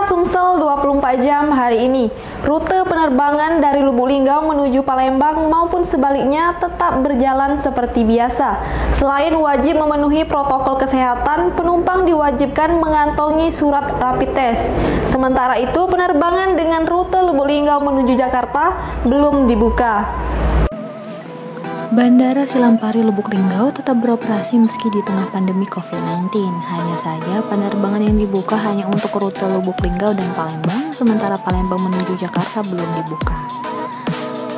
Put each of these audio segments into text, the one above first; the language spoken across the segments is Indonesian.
Sumsel 24 jam hari ini, rute penerbangan dari Lubuk Linggau menuju Palembang maupun sebaliknya tetap berjalan seperti biasa. Selain wajib memenuhi protokol kesehatan, penumpang diwajibkan mengantongi surat rapid test. Sementara itu, penerbangan dengan rute Lubuk Linggau menuju Jakarta belum dibuka. Bandara Silampari Lubuk Linggau tetap beroperasi meski di tengah pandemi COVID-19. Hanya saja penerbangan yang dibuka hanya untuk rute Lubuk Linggau dan Palembang, sementara Palembang menuju Jakarta belum dibuka.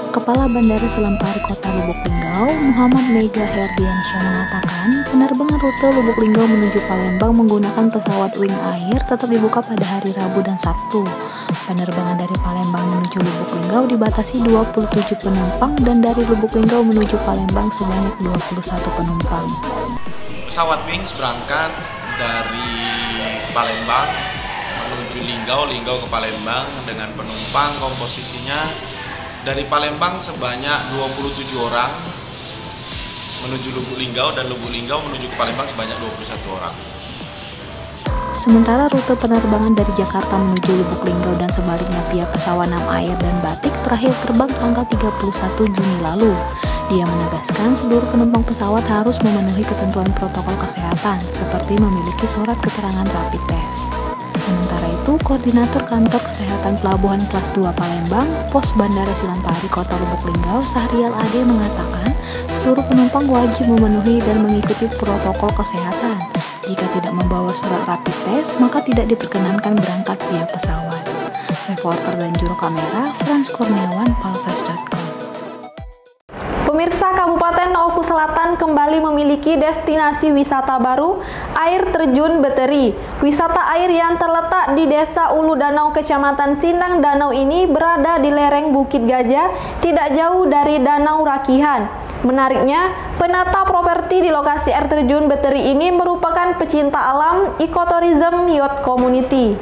Kepala Bandara Silampari Kota Lubuk Linggau, Muhammad Mega Herdiansyah mengatakan, penerbangan rute Lubuk Linggau menuju Palembang menggunakan pesawat Wing Air tetap dibuka pada hari Rabu dan Sabtu. Penerbangan dari Palembang menuju Lubuk Linggau dibatasi 27 penumpang dan dari Lubuk Linggau menuju Palembang sebanyak 21 penumpang. Pesawat Wings berangkat dari Palembang menuju Linggau, Linggau ke Palembang dengan penumpang komposisinya dari Palembang sebanyak 27 orang menuju Lubuk Linggau dan Lubuk Linggau menuju ke Palembang sebanyak 21 orang. Sementara rute penerbangan dari Jakarta menuju Lubuk Linggau dan sebaliknya via pesawat Nam Air dan Batik terakhir terbang tanggal 31 Juni lalu. Dia menegaskan seluruh penumpang pesawat harus memenuhi ketentuan protokol kesehatan seperti memiliki surat keterangan rapid test. Sementara itu, Koordinator Kantor Kesehatan Pelabuhan Kelas 2 Palembang, Pos Bandara Silampari Kota Lubuk Linggau, Sahrial Ade mengatakan, seluruh penumpang wajib memenuhi dan mengikuti protokol kesehatan. Jika tidak membawa surat rapid test, maka tidak diperkenankan berangkat via pesawat. Reporter dan juru kamera, Frans Kurniawan, Palpres.com. Pemirsa, Kabupaten Oku Selatan kembali memiliki destinasi wisata baru, Air Terjun Beteri. Wisata air yang terletak di Desa Ulu Danau, Kecamatan Sindang Danau ini berada di lereng Bukit Gajah, tidak jauh dari Danau Rakihan. Menariknya, penata properti di lokasi air terjun Beteri ini merupakan pecinta alam Ecotourism Yacht Community.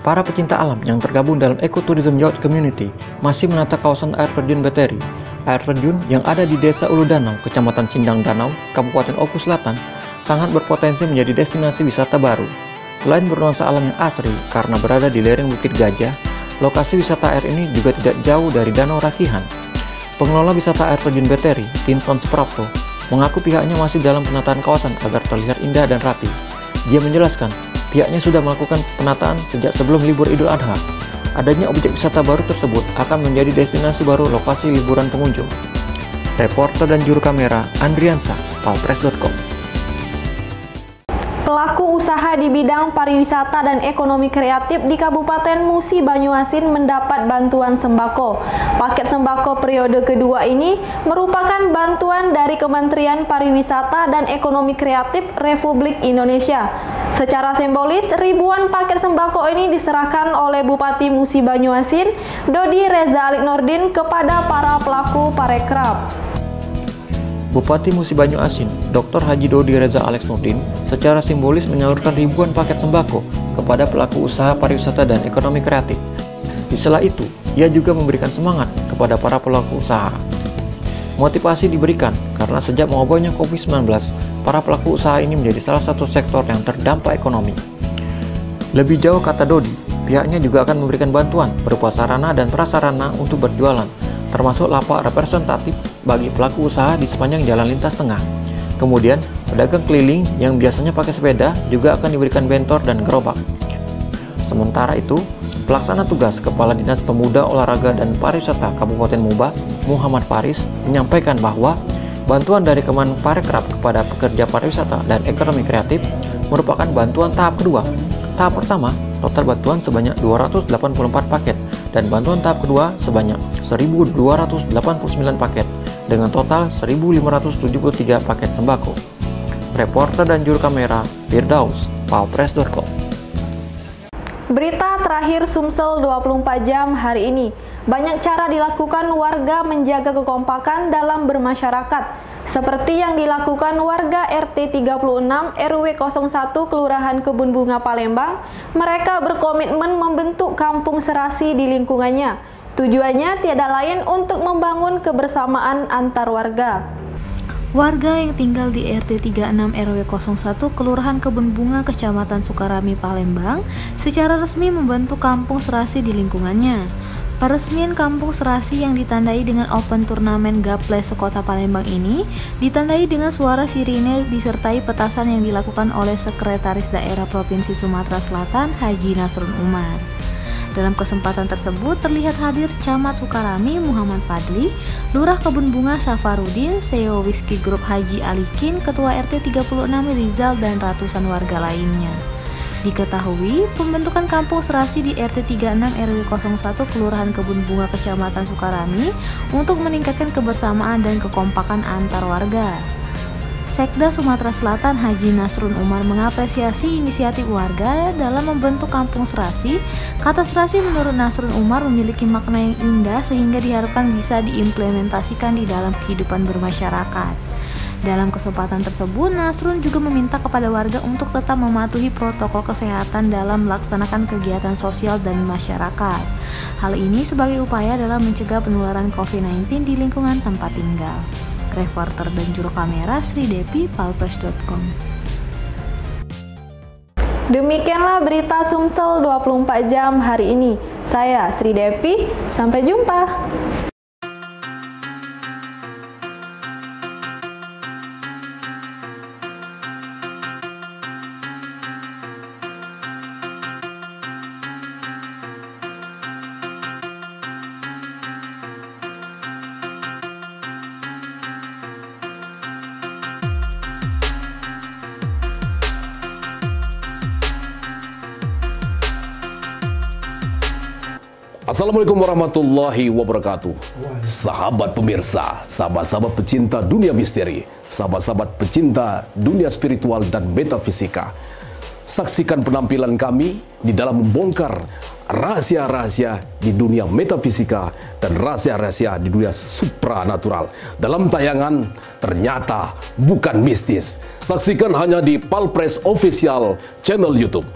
Para pecinta alam yang tergabung dalam Ecotourism Yacht Community masih menata kawasan air terjun Beteri. Air terjun yang ada di Desa Ulu Danau, Kecamatan Sindang Danau, Kabupaten Oku Selatan, sangat berpotensi menjadi destinasi wisata baru. Selain bernuansa alam yang asri karena berada di lereng Bukit Gajah, lokasi wisata air ini juga tidak jauh dari Danau Rakihan. Pengelola wisata air terjun Beteri, Tinton Suprapto, mengaku pihaknya masih dalam penataan kawasan agar terlihat indah dan rapi. Dia menjelaskan, pihaknya sudah melakukan penataan sejak sebelum libur Idul Adha. Adanya objek wisata baru tersebut akan menjadi destinasi baru lokasi liburan pengunjung. Reporter dan juru kamera, Andriansa, Palpres.com. Pelaku usaha di bidang pariwisata dan ekonomi kreatif di Kabupaten Musi Banyuasin mendapat bantuan sembako. Paket sembako periode kedua ini merupakan bantuan dari Kementerian Pariwisata dan Ekonomi Kreatif Republik Indonesia. Secara simbolis, ribuan paket sembako ini diserahkan oleh Bupati Musi Banyuasin, Dodi Reza Alik Nurdin, kepada para pelaku parekraf. Bupati Musi Banyuasin, Dr. Haji Dodi Reza Alex Nurdin, secara simbolis menyalurkan ribuan paket sembako kepada pelaku usaha pariwisata dan ekonomi kreatif. Di sela itu, ia juga memberikan semangat kepada para pelaku usaha. Motivasi diberikan karena sejak mewabahnya COVID-19, para pelaku usaha ini menjadi salah satu sektor yang terdampak ekonomi. Lebih jauh, kata Dodi, pihaknya juga akan memberikan bantuan berupa sarana dan prasarana untuk berjualan, termasuk lapak representatif bagi pelaku usaha di sepanjang jalan lintas tengah. Kemudian, pedagang keliling yang biasanya pakai sepeda juga akan diberikan bentor dan gerobak. Sementara itu, Pelaksana Tugas Kepala Dinas Pemuda, Olahraga dan Pariwisata Kabupaten Muba, Muhammad Faris, menyampaikan bahwa bantuan dari Kemen Parekraf kepada pekerja pariwisata dan ekonomi kreatif merupakan bantuan tahap kedua. Tahap pertama, total bantuan sebanyak 284 paket, dan bantuan tahap kedua sebanyak 1.289 paket, dengan total 1.573 paket sembako. Reporter dan juru kamera, Firdaus, Palpres.com. Berita terakhir Sumsel 24 jam hari ini. Banyak cara dilakukan warga menjaga kekompakan dalam bermasyarakat, seperti yang dilakukan warga RT 36 RW 01 Kelurahan Kebun Bunga Palembang. Mereka berkomitmen membentuk kampung serasi di lingkungannya. Tujuannya tiada lain untuk membangun kebersamaan antar warga. Warga yang tinggal di RT 36 RW 01 Kelurahan Kebun Bunga, Kecamatan Sukarami, Palembang, secara resmi membentuk kampung serasi di lingkungannya. Peresmian kampung serasi yang ditandai dengan open turnamen gaple sekota Palembang ini ditandai dengan suara sirine disertai petasan yang dilakukan oleh Sekretaris Daerah Provinsi Sumatera Selatan Haji Nasrun Umar. Dalam kesempatan tersebut terlihat hadir Camat Sukarami Muhammad Fadli, Lurah Kebun Bunga Safarudin, CEO Whisky Group Haji Alikin, Ketua RT 36 Rizal, dan ratusan warga lainnya. Diketahui, pembentukan kampung serasi di RT 36 RW 01 Kelurahan Kebun Bunga Kecamatan Sukarami untuk meningkatkan kebersamaan dan kekompakan antar warga. Sekda Sumatera Selatan Haji Nasrun Umar mengapresiasi inisiatif warga dalam membentuk kampung serasi. Kata serasi menurut Nasrun Umar memiliki makna yang indah sehingga diharapkan bisa diimplementasikan di dalam kehidupan bermasyarakat. Dalam kesempatan tersebut, Nasrun juga meminta kepada warga untuk tetap mematuhi protokol kesehatan dalam melaksanakan kegiatan sosial dan masyarakat. Hal ini sebagai upaya dalam mencegah penularan COVID-19 di lingkungan tempat tinggal. Reporter dan juru kamera Sri Depi, palpres.com. Demikianlah berita Sumsel 24 jam hari ini. Saya Sri Depi, sampai jumpa. Assalamualaikum warahmatullahi wabarakatuh. Sahabat pemirsa, sahabat-sahabat pecinta dunia misteri, sahabat-sahabat pecinta dunia spiritual dan metafisika. Saksikan penampilan kami di dalam membongkar rahasia-rahasia di dunia metafisika dan rahasia-rahasia di dunia supranatural dalam tayangan Ternyata Bukan Mistis. Saksikan hanya di Palpres Official channel YouTube.